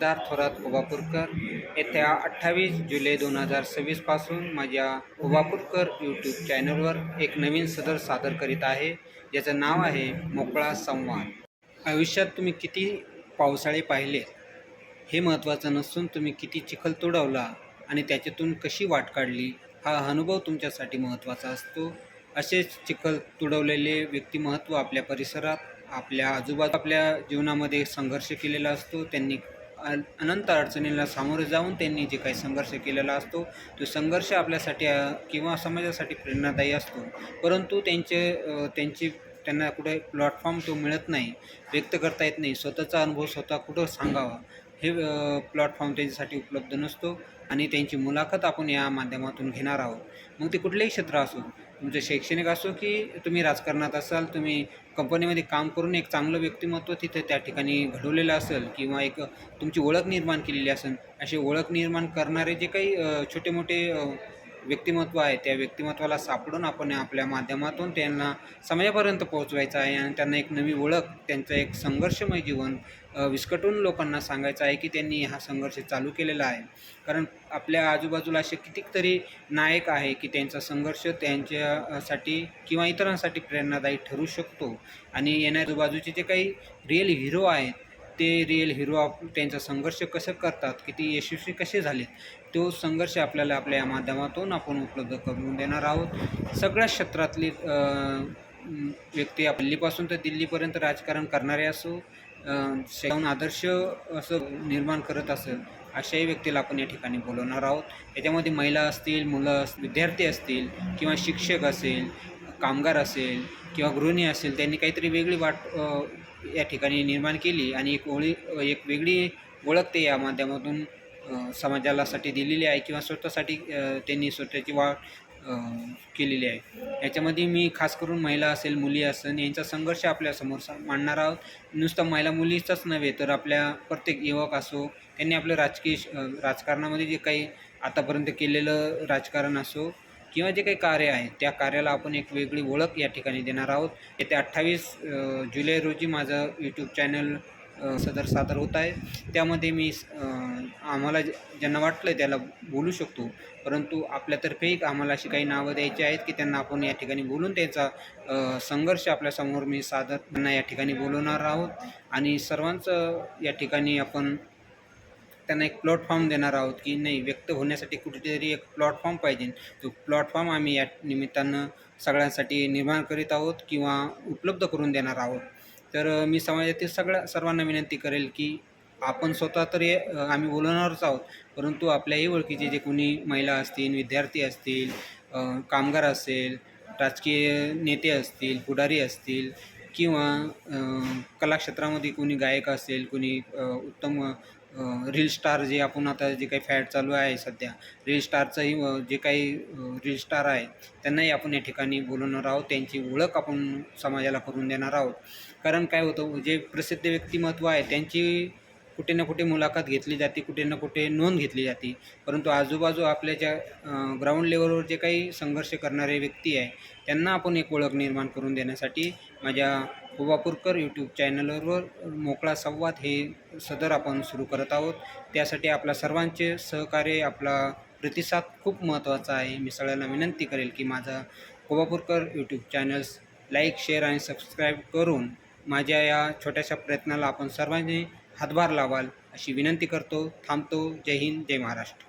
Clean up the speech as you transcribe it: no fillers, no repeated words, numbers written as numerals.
सिद्धार्थ थोरात कोल्हापूरकर येत्या 28 जुलै 2026 पासून माझ्या कोल्हापूरकर यूट्यूब चॅनलवर एक नवीन सदर सादर करीत आहे, ज्याचं नाव आहे मोकळा संवाद. आयुष्यात तुम्ही किती पावसाळे पाहिले हे महत्त्वाचं नसून तुम्ही किती चिखल तुडवला आणि त्याच्यातून कशी वाट काढली हा अनुभव तुमच्यासाठी महत्त्वाचा असतो. असेच चिखल तुडवलेले व्यक्तिमत्व आपल्या परिसरात, आपल्या आजूबाजू, आपल्या जीवनामध्ये संघर्ष केलेला असतो. त्यांनी अनंत अडचणींना सामोरे जाऊन त्यांनी जे काही संघर्ष केलेला असतो, तो संघर्ष आपल्यासाठी किंवा समाजासाठी प्रेरणादायी असतो. परंतु त्यांना कुठे प्लॅटफॉर्म तो मिळत नाही, व्यक्त करता येत नाही. स्वतःचा अनुभव स्वतः कुठं सांगावा हे प्लॅटफॉर्म त्यांच्यासाठी उपलब्ध नसतो आणि त्यांची मुलाखत आपण या माध्यमातून घेणार आहोत. मग ते कुठलेही क्षेत्र असो, तुमचं शैक्षणिक असो की तुम्ही राजकारणात असाल, तुम्ही कंपनीमध्ये काम करून एक चांगलं व्यक्तिमत्व तिथे त्या ठिकाणी घडवलेलं असेल किंवा एक तुमची ओळख निर्माण केलेली असेल. असे ओळख निर्माण करणारे जे काही छोटे मोठे व्यक्तिमत्व आहे, त्या व्यक्तिमत्वाला सापडून आपण आपल्या माध्यमातून त्यांना समाजापर्यंत पोहोचवायचं आहे आणि त्यांना एक नवी ओळख, त्यांचं एक संघर्षमय जीवन विस्कटून लोकांना सांगायचं आहे की त्यांनी हा संघर्ष चालू केलेला आहे. कारण आपल्या आजूबाजूला असे कितीतरी नायक आहे की त्यांचा संघर्ष त्यांच्यासाठी किंवा इतरांसाठी प्रेरणादायी ठरू शकतो आणि येणाऱ्या आजूबाजूचे जे काही रिअल हिरो आहेत, ते रिअल हिरो त्यांचा संघर्ष कसं करतात, किती यशस्वी कसे झाले, तो संघर्ष आपल्याला आपल्या या माध्यमातून आपण उपलब्ध करून देणार आहोत. सगळ्या क्षेत्रातली व्यक्ती दिल्लीपासून तर दिल्लीपर्यंत राजकारण करणारे असो, स्वतःहून आदर्श असं निर्माण करत असेल, अशाही व्यक्तीला आपण या ठिकाणी बोलवणार आहोत. याच्यामध्ये महिला असतील, मुलं विद्यार्थी असतील किंवा शिक्षक असेल, कामगार असेल किंवा गृहिणी असेल, त्यांनी काहीतरी वेगळी वाट या ठिकाणी निर्माण केली आणि एक वेगळी ओळख ते या माध्यमातून समाजासाठी दिलेली आहे किंवा स्वतःसाठी त्यांनी स्वतःची वाट केलेली आहे. याच्यामध्ये मी खास करून महिला असेल, मुली असेल, यांचा संघर्ष आपल्यासमोर मांडणार आहोत. नुसतं महिला मुलीचाच नव्हे तर आपल्या प्रत्येक युवक असो, त्यांनी आपलं राजकारणामध्ये जे काही आतापर्यंत केलेलं राजकारण असो किंवा जे काही कार्य आहे, त्या कार्याला आपण एक वेगळी ओळख या ठिकाणी देणार आहोत. येत्या 28 जुलै रोजी माझं यूट्यूब चॅनल सादर होत आहे. त्यामध्ये मी आम्हाला ज्यांना वाटलं त्याला बोलू शकतो, परंतु आपल्यातर्फे आम्हाला अशी काही नावं द्यायची आहेत की त्यांना आपण या ठिकाणी बोलून त्यांचा संघर्ष आपल्यासमोर त्यांना या ठिकाणी बोलवणार आहोत आणि सर्वांचं या ठिकाणी आपण त्यांना एक प्लॅटफॉर्म देणार आहोत की नाही, व्यक्त होण्यासाठी कुठेतरी एक प्लॅटफॉर्म पाहिजे. तो प्लॅटफॉर्म आम्ही या निमित्तानं सगळ्यांसाठी निर्माण करीत आहोत किंवा उपलब्ध करून देणार आहोत. तर मी समाजातील सर्वांना विनंती करेल की आपण स्वतः तरी आम्ही बोलवणारच आहोत, परंतु आपल्याही ओळखीचे जे कोणी महिला असतील, विद्यार्थी असतील, कामगार असेल, राजकीय नेते असतील, पुढारी असतील किंवा कलाक्षेत्रामध्ये कोणी गायक असेल, कोणी उत्तम रील स्टार, जे आपण आता जे काही फॅड चालू आहे सध्या, रील स्टारचंही जे काही रील स्टार आहे त्यांनाही आपण या ठिकाणी बोलवणार आहोत. त्यांची ओळख आपण समाजाला करून देणार आहोत. कारण काय होतं, जे प्रसिद्ध व्यक्तिमत्व आहे त्यांची कुठे ना कुठे मुलाखत घेतली जाते, कुठे ना कुठे नोंद घेतली जाते, परंतु आजूबाजू आपल्या ज्या ग्राउंड लेवलवर जे काही संघर्ष करणारे व्यक्ती आहे त्यांना आपण एक ओळख निर्माण करून देण्यासाठी माझ्या कोल्हापूरकर यूट्यूब चॅनलवर मोकळा संवाद हे सदर आपण सुरू करत आहोत. त्यासाठी आपल्या सर्वांचे सहकार्य, आपला प्रतिसाद खूप महत्त्वाचा आहे. मी सगळ्यांना विनंती करेल की माझा Kolhapurkar YouTube channels like, share आणि सबस्क्राईब करून माझ्या या छोट्याशा प्रयत्नाला आपण सर्वांनी हातभार लावाल अशी विनंती करतो. थांबतो. जय हिंद, जय महाराष्ट्र.